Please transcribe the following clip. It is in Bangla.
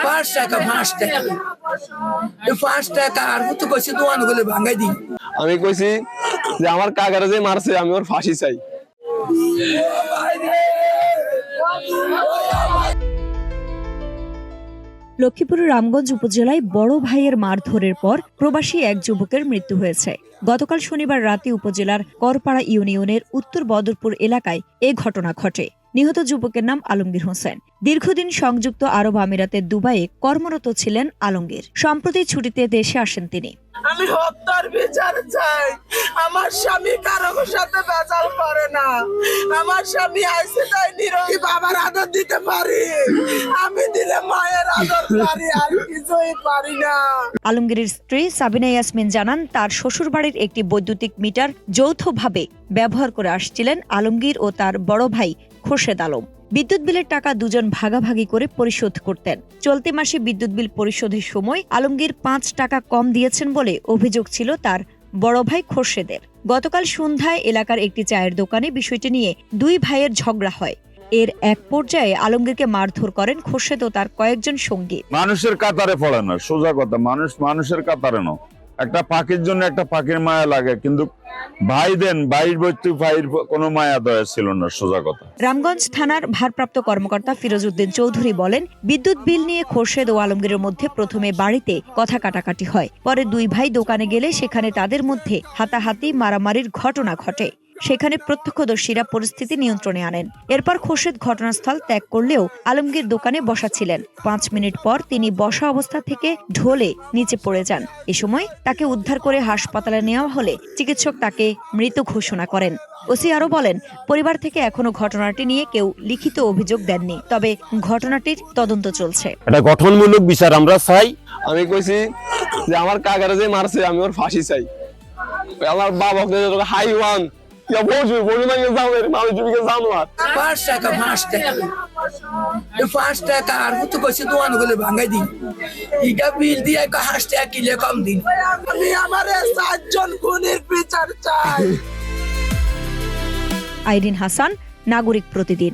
5 টাকা 5 টাকা 5 টাকা আর তো কইছে দোয়ান গুলো ভাঙাই দিই। আমি কইছি যে আমার কাকারে যে মারছে আমি ওর ফাঁসি চাই। লক্ষ্মীপুরের রামগঞ্জ উপজেলায় বড় ভাইয়ের মারধরের পর প্রবাসী এক যুবকের মৃত্যু হয়েছে। গতকাল শনিবার রাতে উপজেলার করপাড়া ইউনিয়নের উত্তর বদরপুর এলাকায় এ ঘটনা ঘটে। নিহত যুবকের নাম আলমগীর হোসেন। দীর্ঘদিন সংযুক্ত আরব আমিরাতের দুবাইয়ে কর্মরত ছিলেন আলমগীর। সম্প্রতি ছুটিতে দেশে আসেন তিনি। আমি হত্যার বিচার চাই। আমার স্বামী কারো সাথে বেজাল করে না। আমার স্বামী আইসে তাই নিরোগী বাবার আদর দিতে পারি। আমি দিলে মায়ের আদর পারি, আর কিছুই পারি না। আলমগীরের স্ত্রী সাবিনা ইয়াসমিন জানান, তার শ্বশুরবাড়ির একটি বৈদ্যুতিক মিটার যৌথভাবে ব্যবহার করে আসছিলেন আলমগীর ও তার বড় ভাই খোরশেদ আলম। বিদ্যুৎ বিলের টাকা দুজন ভাগাভাগি করে পরিশোধ করতেন। চলতি মাসে বিদ্যুৎ বিল পরিশোধের সময় আলমগীর 5 টাকা কম দিয়েছেন বলে অভিযোগ ছিল তার বড় ভাই খোরশেদের। গতকাল সন্ধ্যায় এলাকার একটি চায়ের দোকানে বিষয়টি নিয়ে দুই ভাইয়ের ঝগড়া হয়। এর এক পর্যায়ে আলমগীরকে মারধর করেন খোরশেদ ও তার কয়েকজন সঙ্গী। মানুষের কাতারে পড়ে না, সোজা কথা, মানুষের কাতারে না। একটা পাখির জন্য একটা পাখির মায়া লাগে, কিন্তু ভাই দেন ভাইয়ের বৈতু ভাইয়ের কোনো মায়া দয়া ছিল না, সোজা কথা। রামগঞ্জ থানার ভারপ্রাপ্ত কর্মকর্তা ফিরোজ উদ্দিন চৌধুরী বলেন, বিদ্যুৎ বিল নিয়ে খোরশেদ ও আলমগীরের মধ্যে প্রথমে বাড়িতে কথা কাটাকাটি হয়। পরে দুই ভাই দোকানে গেলে সেখানে তাদের মধ্যে হাতাহাতি মারামারির ঘটনা ঘটে। সেখানে প্রত্যক্ষদর্শীরা পরিস্থিতি নিয়ন্ত্রণে আনেন। এরপর খোরশেদ ঘটনাস্থল ত্যাগ করলেও আলমগীর দোকানে বসা ছিলেন। 5 মিনিট পর তিনি বসা অবস্থা থেকে ঢলে নিচে পড়ে যান। এ সময় তাকে উদ্ধার করে হাসপাতালে নেওয়া হলে চিকিৎসক তাকে মৃত ঘোষণা করেন। ওসি আরো বলেন, পরিবার থেকে এখনো ঘটনাটি নিয়ে কেউ লিখিত অভিযোগ দেননি, তবে ঘটনাটির তদন্ত চলছে। এটা গঠনমূলক বিচার আমরা চাই। আমি কইছি যে আমার কাকারে যে মারছে আমি ওর ফাঁসি চাই। আমার বাবাকে হাইওয়ান 5 টাকা 5 টাকা আর তো কইছে দোয়ান গুলো ভাঙাই দিই। এটা বিল দিয়ে 5 টাকা কিলো কম দিন। আমি আমার 7 জন খুনের বিচার চাই। আইরিন হাসান, নাগরিক প্রতিদিন।